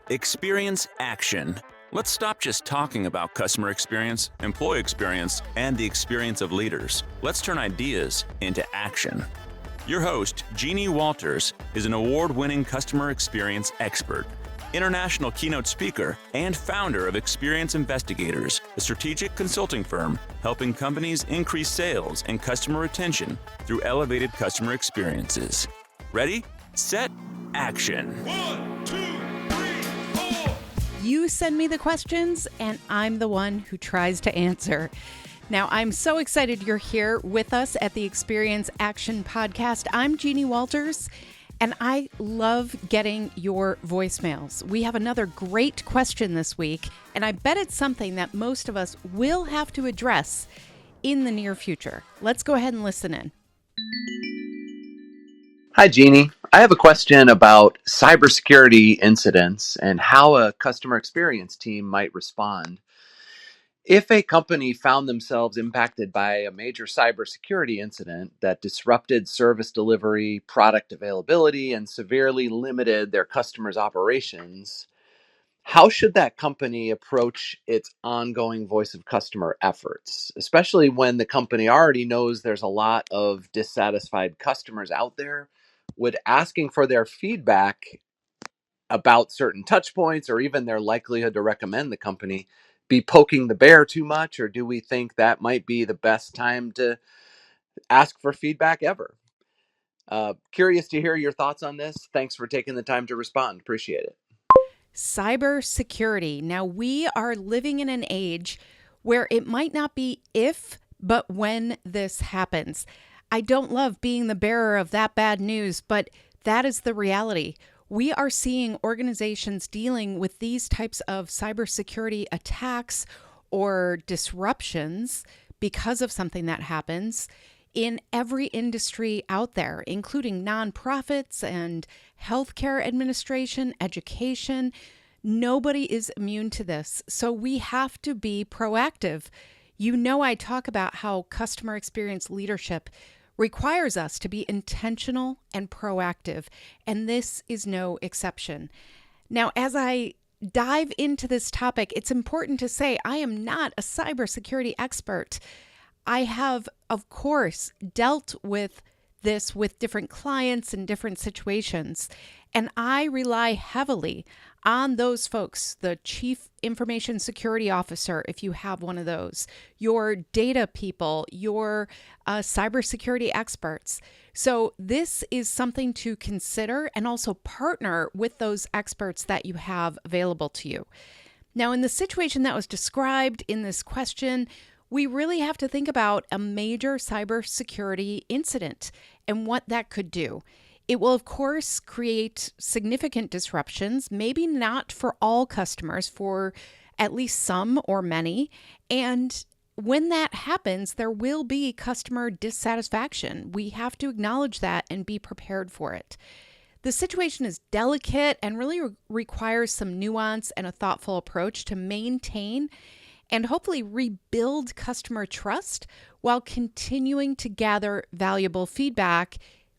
Experience action. Let's stop just talking about customer experience, employee experience, and the experience of leaders. Let's turn ideas into action. Your host, Jeannie Walters, is an award-winning customer experience expert, international keynote speaker, and founder of Experience Investigators, a strategic consulting firm helping companies increase sales and customer retention through elevated customer experiences. Ready, set, action. 1, 2, 3, 4. You send me the questions, and I'm the one who tries to answer. Now, I'm so excited you're here with us at the Experience Action Podcast. I'm Jeannie Walters, and I love getting your voicemails. We have another great question this week, and I bet it's something that most of us will have to address in the near future. Let's go ahead and listen in. Hi, Jeannie. I have a question about cybersecurity incidents and how a customer experience team might respond. If a company found themselves impacted by a major cybersecurity incident that disrupted service delivery, product availability, and severely limited their customers' operations, how should that company approach its ongoing voice of customer efforts, especially when the company already knows there's a lot of dissatisfied customers out there? Would asking for their feedback about certain touch points or even their likelihood to recommend the company be poking the bear too much, or do we think that might be the best time to ask for feedback ever? Curious to hear your thoughts on this. Thanks for taking the time to respond. Appreciate it. Cybersecurity. Now, we are living in an age where it might not be if, but when this happens. I don't love being the bearer of that bad news, but that is the reality. We are seeing organizations dealing with these types of cybersecurity attacks or disruptions because of something that happens in every industry out there, including nonprofits and healthcare administration, education. Nobody is immune to this. So we have to be proactive. You know, I talk about how customer experience leadership requires us to be intentional and proactive, and this is no exception. Now, as I dive into this topic, it's important to say I am not a cybersecurity expert. I have, of course, dealt with this with different clients in different situations, and I rely heavily on those folks, the chief information security officer, if you have one of those, your data people, your cybersecurity experts. So this is something to consider, and also partner with those experts that you have available to you. Now, in the situation that was described in this question, we really have to think about a major cybersecurity incident and what that could do. It will, of course, create significant disruptions, maybe not for all customers, for at least some or many. And when that happens, there will be customer dissatisfaction. We have to acknowledge that and be prepared for it. The situation is delicate and really requires some nuance and a thoughtful approach to maintain and hopefully rebuild customer trust while continuing to gather valuable feedback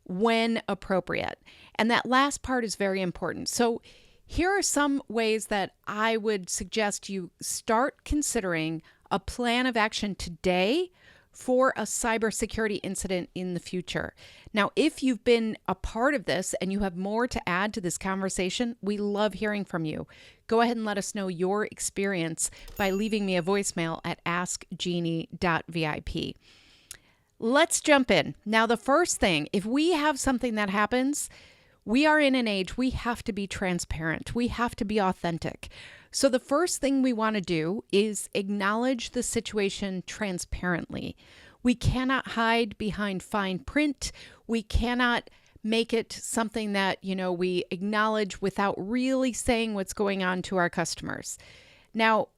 when appropriate. And that last part is very important. So here are some ways that I would suggest you start considering a plan of action today for a cybersecurity incident in the future. Now, if you've been a part of this and you have more to add to this conversation, we love hearing from you. Go ahead and let us know your experience by leaving me a voicemail at askjeannie.vip. Let's jump in. Now, the first thing, if we have something that happens, we are in an age we have to be transparent. We have to be authentic. So the first thing we want to do is acknowledge the situation transparently. We cannot hide behind fine print. We cannot make it something that, we acknowledge without really saying what's going on to our customers. Now,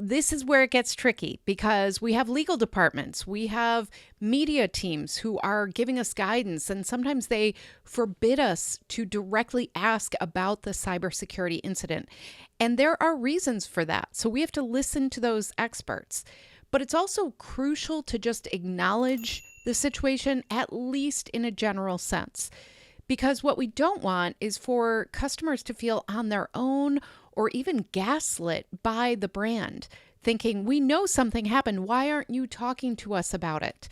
this is where it gets tricky because we have legal departments, we have media teams who are giving us guidance, and sometimes they forbid us to directly ask about the cybersecurity incident. And there are reasons for that. So we have to listen to those experts. But it's also crucial to just acknowledge the situation, at least in a general sense. Because what we don't want is for customers to feel on their own or even gaslit by the brand, thinking, we know something happened. Why aren't you talking to us about it?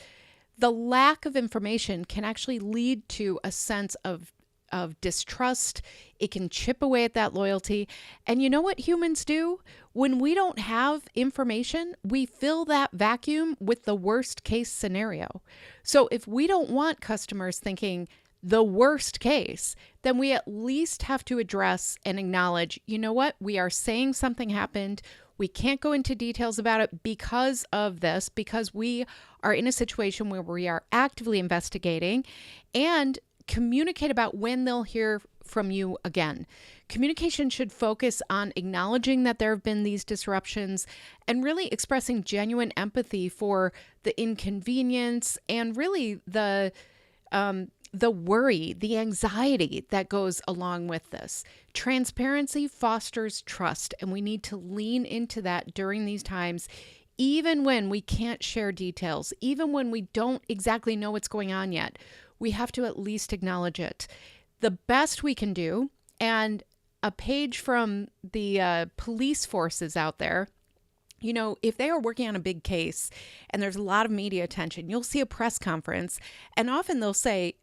The lack of information can actually lead to a sense of distrust. It can chip away at that loyalty. And you know what humans do? When we don't have information, we fill that vacuum with the worst case scenario. So if we don't want customers thinking the worst case, then we at least have to address and acknowledge, you know what? We are saying something happened. We can't go into details about it because of this, because we are in a situation where we are actively investigating, and communicate about when they'll hear from you again. Communication should focus on acknowledging that there have been these disruptions and really expressing genuine empathy for the inconvenience and really the worry, the anxiety that goes along with this. Transparency fosters trust, and we need to lean into that during these times, even when we can't share details, even when we don't exactly know what's going on yet. We have to at least acknowledge it. The best we can do, and a page from the police forces out there, you know, if they are working on a big case and there's a lot of media attention, you'll see a press conference, and often they'll say,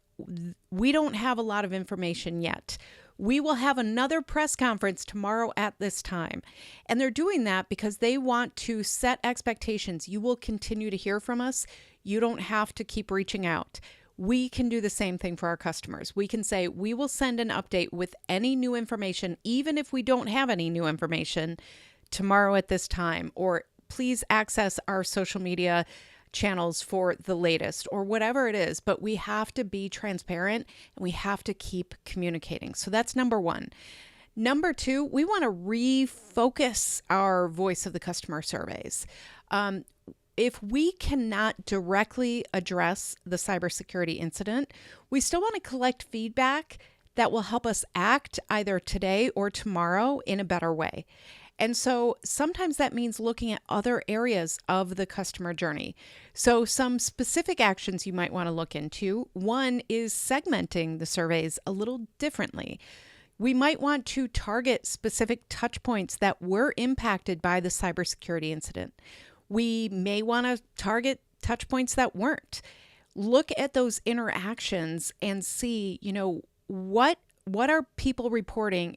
we don't have a lot of information yet. We will have another press conference tomorrow at this time. And they're doing that because they want to set expectations. You will continue to hear from us. You don't have to keep reaching out. We can do the same thing for our customers. We can say, we will send an update with any new information, even if we don't have any new information, tomorrow at this time, or please access our social media channels for the latest, or whatever it is. But we have to be transparent and we have to keep communicating. So that's number one. Number two, we want to refocus our voice of the customer surveys. If we cannot directly address the cybersecurity incident, we still want to collect feedback that will help us act either today or tomorrow in a better way. And so sometimes that means looking at other areas of the customer journey. So some specific actions you might want to look into. One is segmenting the surveys a little differently. We might want to target specific touch points that were impacted by the cybersecurity incident. We may want to target touch points that weren't. Look at those interactions and see, you know, what are people reporting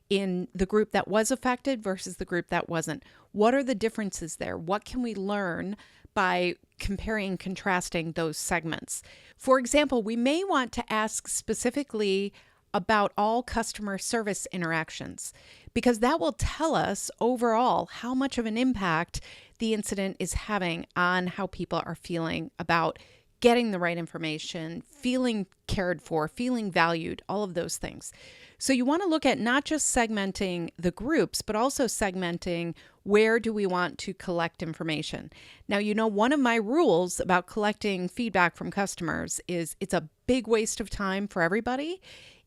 in the group that was affected versus the group that wasn't? What are the differences there? What can we learn by comparing and contrasting those segments? For example, we may want to ask specifically about all customer service interactions, because that will tell us overall how much of an impact the incident is having on how people are feeling about getting the right information, feeling cared for, feeling valued, all of those things. So you want to look at not just segmenting the groups, but also segmenting where do we want to collect information. Now, you know, one of my rules about collecting feedback from customers is it's a big waste of time for everybody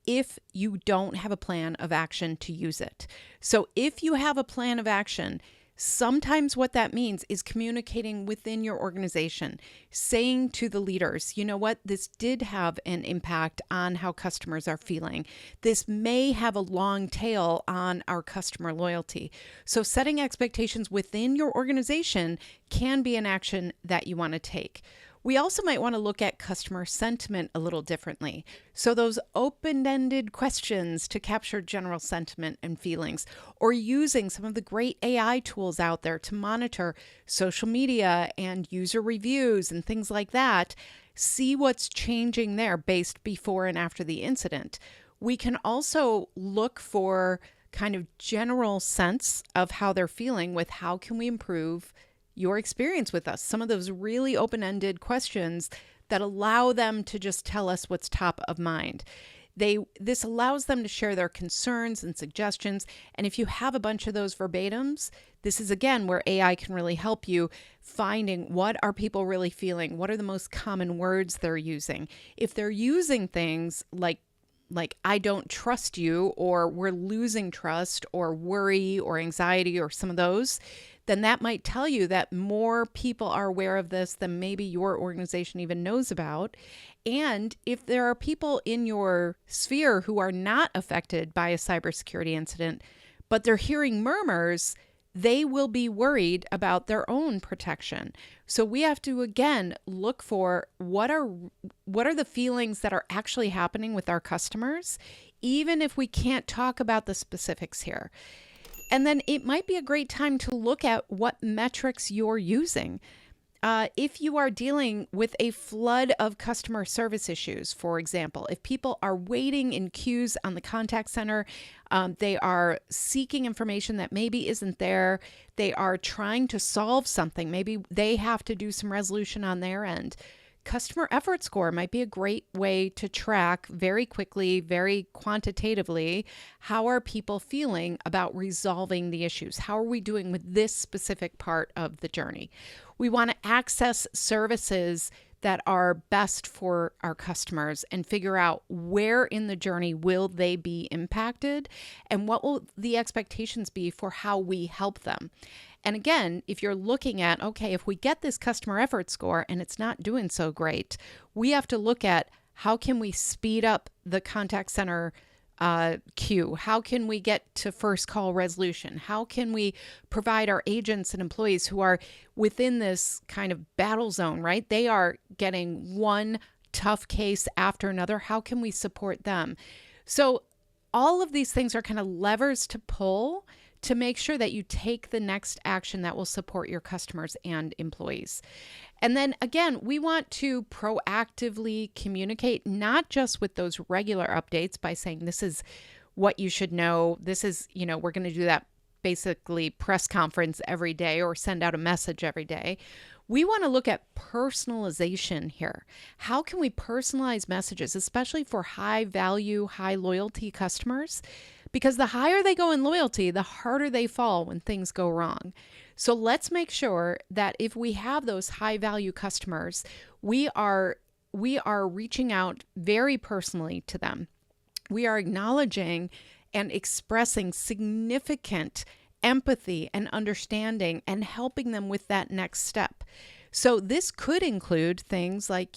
if you don't have a plan of action to use it. So if you have a plan of action, sometimes what that means is communicating within your organization, saying to the leaders, you know what, this did have an impact on how customers are feeling. This may have a long tail on our customer loyalty. So setting expectations within your organization can be an action that you want to take. We also might want to look at customer sentiment a little differently. So those open-ended questions to capture general sentiment and feelings, or using some of the great AI tools out there to monitor social media and user reviews and things like that. See what's changing there based before and after the incident. We can also look for kind of general sense of how they're feeling with how can we improve your experience with us. Some of those really open-ended questions that allow them to just tell us what's top of mind. This allows them to share their concerns and suggestions. And if you have a bunch of those verbatims, this is again where AI can really help you finding what are people really feeling? What are the most common words they're using? If they're using things like I don't trust you, or we're losing trust, or worry, or anxiety, or some of those, then that might tell you that more people are aware of this than maybe your organization even knows about. And if there are people in your sphere who are not affected by a cybersecurity incident, but they're hearing murmurs, they will be worried about their own protection. So we have to, again, look for what are the feelings that are actually happening with our customers, even if we can't talk about the specifics here. And then it might be a great time to look at what metrics you're using. If you are dealing with a flood of customer service issues, for example, if people are waiting in queues on the contact center, they are seeking information that maybe isn't there, they are trying to solve something, maybe they have to do some resolution on their end. Customer effort score might be a great way to track very quickly, very quantitatively, how are people feeling about resolving the issues? How are we doing with this specific part of the journey? We want to access services that are best for our customers and figure out where in the journey will they be impacted and what will the expectations be for how we help them. And again, if you're looking at, okay, if we get this customer effort score and it's not doing so great, we have to look at how can we speed up the contact center queue? How can we get to first call resolution? How can we provide our agents and employees who are within this kind of battle zone, right? They are getting one tough case after another. How can we support them? So all of these things are kind of levers to pull to make sure that you take the next action that will support your customers and employees. And then again, we want to proactively communicate, not just with those regular updates by saying, this is what you should know. This is, we're going to do that basically press conference every day or send out a message every day. We want to look at personalization here. How can we personalize messages, especially for high value, high loyalty customers? Because the higher they go in loyalty, the harder they fall when things go wrong. So let's make sure that if we have those high value customers, we are reaching out very personally to them. We are acknowledging and expressing significant empathy and understanding and helping them with that next step. So this could include things like,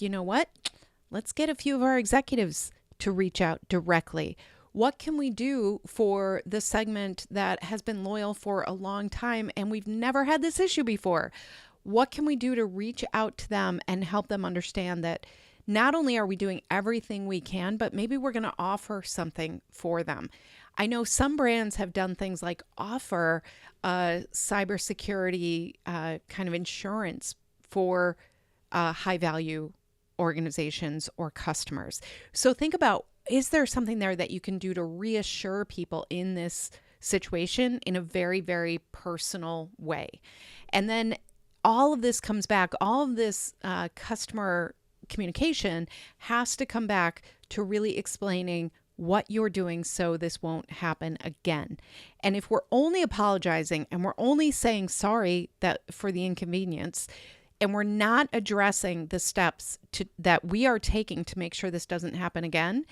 let's get a few of our executives to reach out directly. What can we do for the segment that has been loyal for a long time and we've never had this issue before? What can we do to reach out to them and help them understand that not only are we doing everything we can, but maybe we're going to offer something for them? I know some brands have done things like offer cybersecurity kind of insurance for high value organizations or customers. So think about, is there something there that you can do to reassure people in this situation in a very, very personal way? And then all of this comes back, all of this customer communication has to come back to really explaining what you're doing so this won't happen again. And if we're only apologizing and we're only saying sorry for the inconvenience, and we're not addressing the steps that we are taking to make sure this doesn't happen again,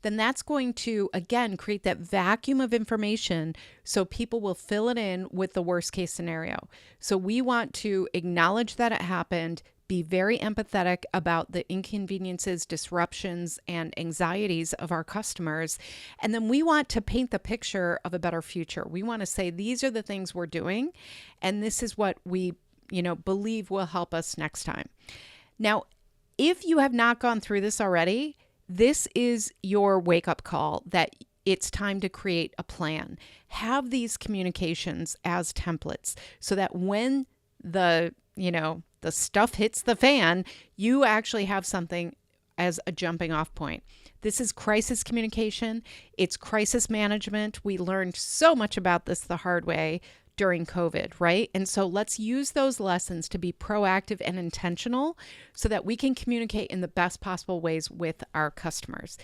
then that's going to, again, create that vacuum of information so people will fill it in with the worst case scenario. So we want to acknowledge that it happened, be very empathetic about the inconveniences, disruptions, and anxieties of our customers. And then we want to paint the picture of a better future. We want to say, these are the things we're doing, and this is what we believe will help us next time. Now, if you have not gone through this already, this is your wake-up call that it's time to create a plan. Have these communications as templates so that when the stuff hits the fan, you actually have something as a jumping off point. This is crisis communication. It's crisis management. We learned so much about this the hard way during COVID, right? And so let's use those lessons to be proactive and intentional so that we can communicate in the best possible ways with our customers.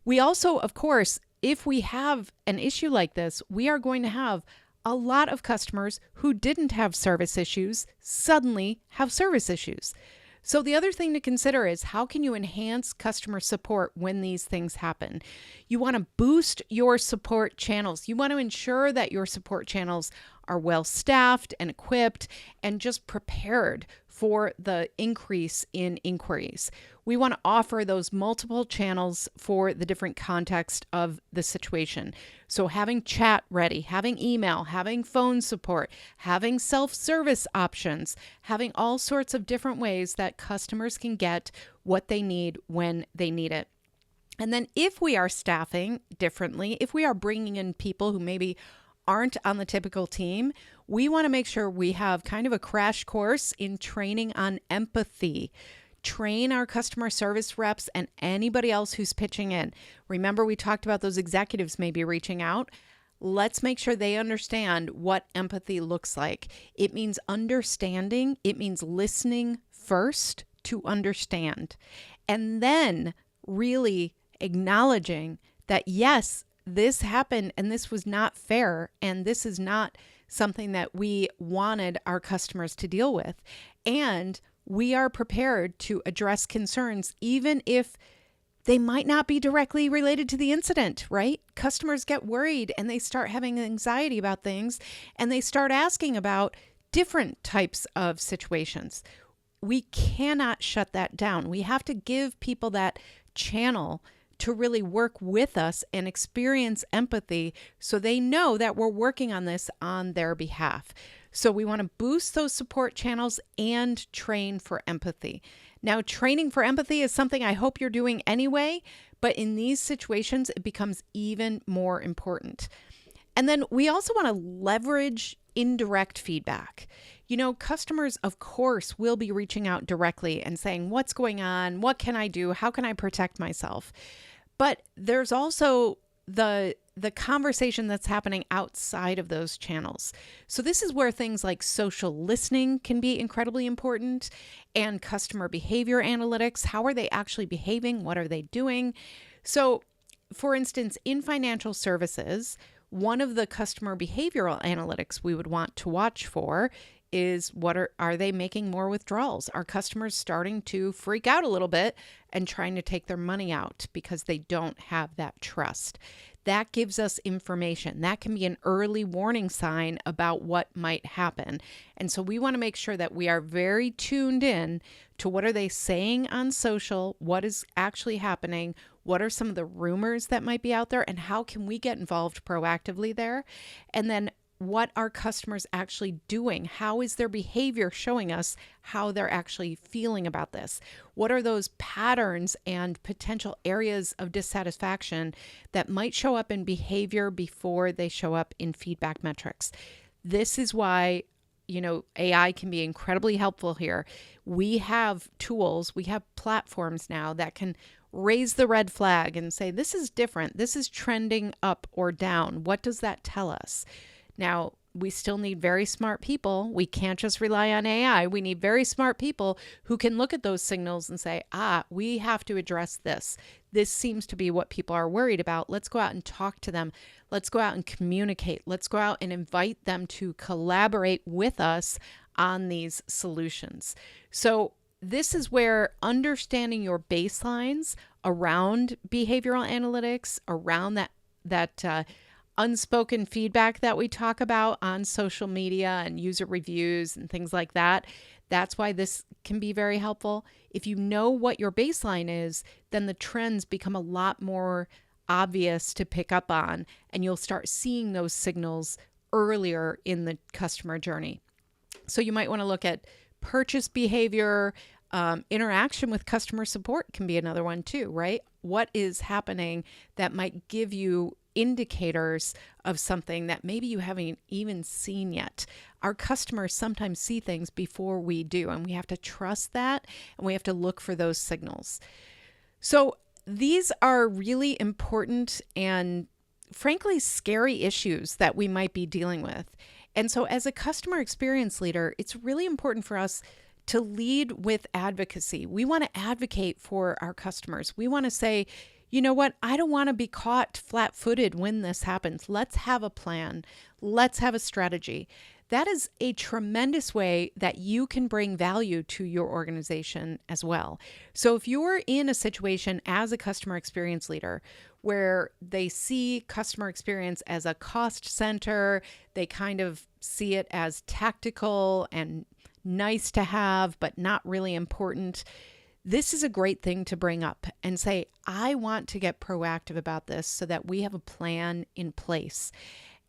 We also, of course, if we have an issue like this, we are going to have a lot of customers who didn't have service issues suddenly have service issues. So the other thing to consider is, how can you enhance customer support when these things happen? You want to boost your support channels. You want to ensure that your support channels are well staffed and equipped and just prepared for the increase in inquiries. We want to offer those multiple channels for the different context of the situation. So having chat ready, having email, having phone support, having self-service options, having all sorts of different ways that customers can get what they need when they need it. And then if we are staffing differently, if we are bringing in people who maybe aren't on the typical team, we want to make sure we have kind of a crash course in training on empathy. Train our customer service reps and anybody else who's pitching in. Remember, we talked about those executives maybe reaching out. Let's make sure they understand what empathy looks like. It means understanding. It means listening first to understand. And then really acknowledging that, yes, this happened and this was not fair and this is not something that we wanted our customers to deal with. And we are prepared to address concerns even if they might not be directly related to the incident, right? Customers get worried and they start having anxiety about things and they start asking about different types of situations. We cannot shut that down. We have to give people that channel to really work with us and experience empathy so they know that we're working on this on their behalf. So we want to boost those support channels and train for empathy. Now, training for empathy is something I hope you're doing anyway, but in these situations, it becomes even more important. And then we also want to leverage indirect feedback. You know, customers, of course, will be reaching out directly and saying, what's going on? What can I do? How can I protect myself? But there's also the conversation that's happening outside of those channels. So this is where things like social listening can be incredibly important, and customer behavior analytics. How are they actually behaving? What are they doing? So, for instance, in financial services, one of the customer behavioral analytics we would want to watch for is are they making more withdrawals? Are customers starting to freak out a little bit and trying to take their money out because they don't have that trust? That gives us information. That can be an early warning sign about what might happen. And so we want to make sure that we are very tuned in to what are they saying on social, what is actually happening, what are some of the rumors that might be out there, and how can we get involved proactively there? And then what are customers actually doing? How is their behavior showing us how they're actually feeling about this? What are those patterns and potential areas of dissatisfaction that might show up in behavior before they show up in feedback metrics? This is why, AI can be incredibly helpful here. We have tools, we have platforms now that can raise the red flag and say, this is different. This is trending up or down. What does that tell us? Now, we still need very smart people. We can't just rely on AI. We need very smart people who can look at those signals and say, we have to address this. This seems to be what people are worried about. Let's go out and talk to them. Let's go out and communicate. Let's go out and invite them to collaborate with us on these solutions. So this is where understanding your baselines around behavioral analytics, around that unspoken feedback that we talk about on social media and user reviews and things like that. That's why this can be very helpful. If you know what your baseline is, then the trends become a lot more obvious to pick up on, and you'll start seeing those signals earlier in the customer journey. So you might want to look at purchase behavior. Interaction with customer support can be another one too, right? What is happening that might give you indicators of something that maybe you haven't even seen yet? Our customers sometimes see things before we do, and we have to trust that, and we have to look for those signals. So these are really important and frankly scary issues that we might be dealing with. And so as a customer experience leader, it's really important for us to lead with advocacy. We want to advocate for our customers. We want to say, you know what? I don't want to be caught flat-footed when this happens. Let's have a plan. Let's have a strategy. That is a tremendous way that you can bring value to your organization as well. So if you're in a situation as a customer experience leader where they see customer experience as a cost center, they kind of see it as tactical and nice to have, but not really important, this is a great thing to bring up and say, I want to get proactive about this so that we have a plan in place.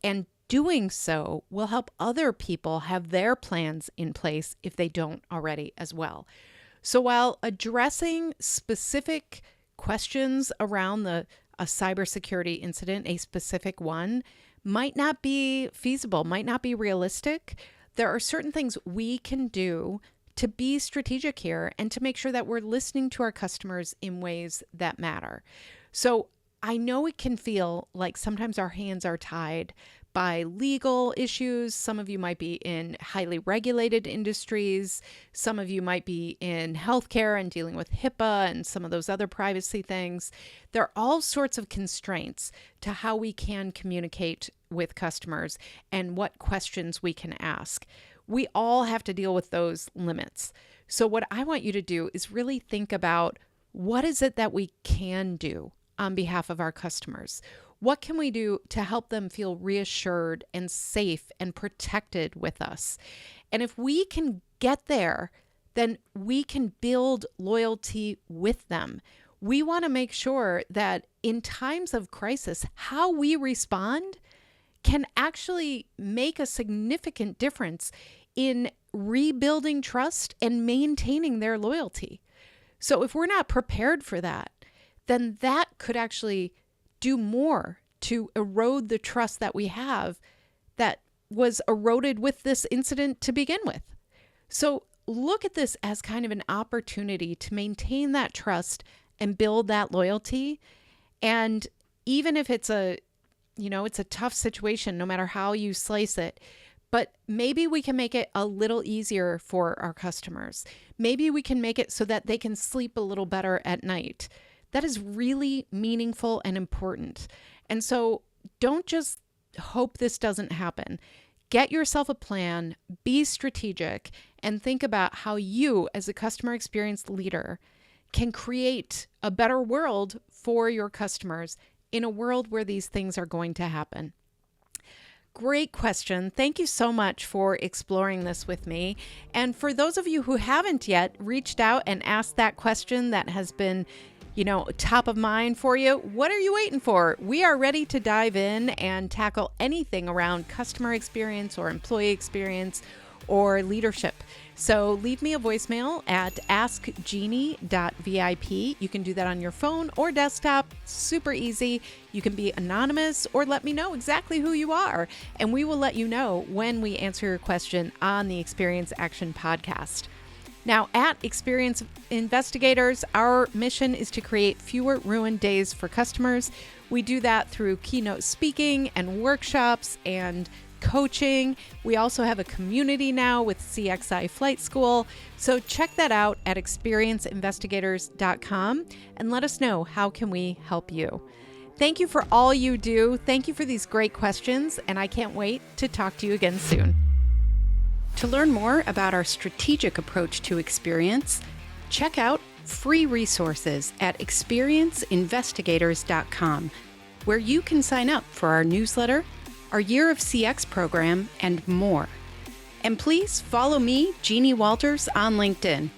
And doing so will help other people have their plans in place if they don't already as well. So while addressing specific questions around a cybersecurity incident, a specific one, might not be feasible, might not be realistic, there are certain things we can do to be strategic here and to make sure that we're listening to our customers in ways that matter. So I know it can feel like sometimes our hands are tied by legal issues. Some of you might be in highly regulated industries. Some of you might be in healthcare and dealing with HIPAA and some of those other privacy things. There are all sorts of constraints to how we can communicate with customers and what questions we can ask. We all have to deal with those limits. So what I want you to do is really think about, what is it that we can do on behalf of our customers? What can we do to help them feel reassured and safe and protected with us? And if we can get there, then we can build loyalty with them. We want to make sure that in times of crisis, how we respond can actually make a significant difference in rebuilding trust and maintaining their loyalty. So if we're not prepared for that, then that could actually do more to erode the trust that we have that was eroded with this incident to begin with. So look at this as kind of an opportunity to maintain that trust and build that loyalty. And even if it's it's a tough situation, no matter how you slice it, but maybe we can make it a little easier for our customers. Maybe we can make it so that they can sleep a little better at night. That is really meaningful and important. And so don't just hope this doesn't happen. Get yourself a plan, be strategic, and think about how you, as a customer experience leader, can create a better world for your customers in a world where these things are going to happen. Great question. Thank you so much for exploring this with me. And for those of you who haven't yet reached out and asked that question that has been top of mind for you, what are you waiting for? We are ready to dive in and tackle anything around customer experience or employee experience or leadership. So leave me a voicemail at askjeannie.vip. You can do that on your phone or desktop. Super easy. You can be anonymous or let me know exactly who you are, and we will let you know when we answer your question on the Experience Action podcast. Now, at Experience Investigators, our mission is to create fewer ruined days for customers. We do that through keynote speaking and workshops and coaching. We also have a community now with CXI Flight School. So check that out at experienceinvestigators.com and let us know, how can we help you? Thank you for all you do. Thank you for these great questions, and I can't wait to talk to you again soon. To learn more about our strategic approach to experience, check out free resources at experienceinvestigators.com, where you can sign up for our newsletter, our Year of CX program, and more. And please follow me, Jeannie Walters, on LinkedIn.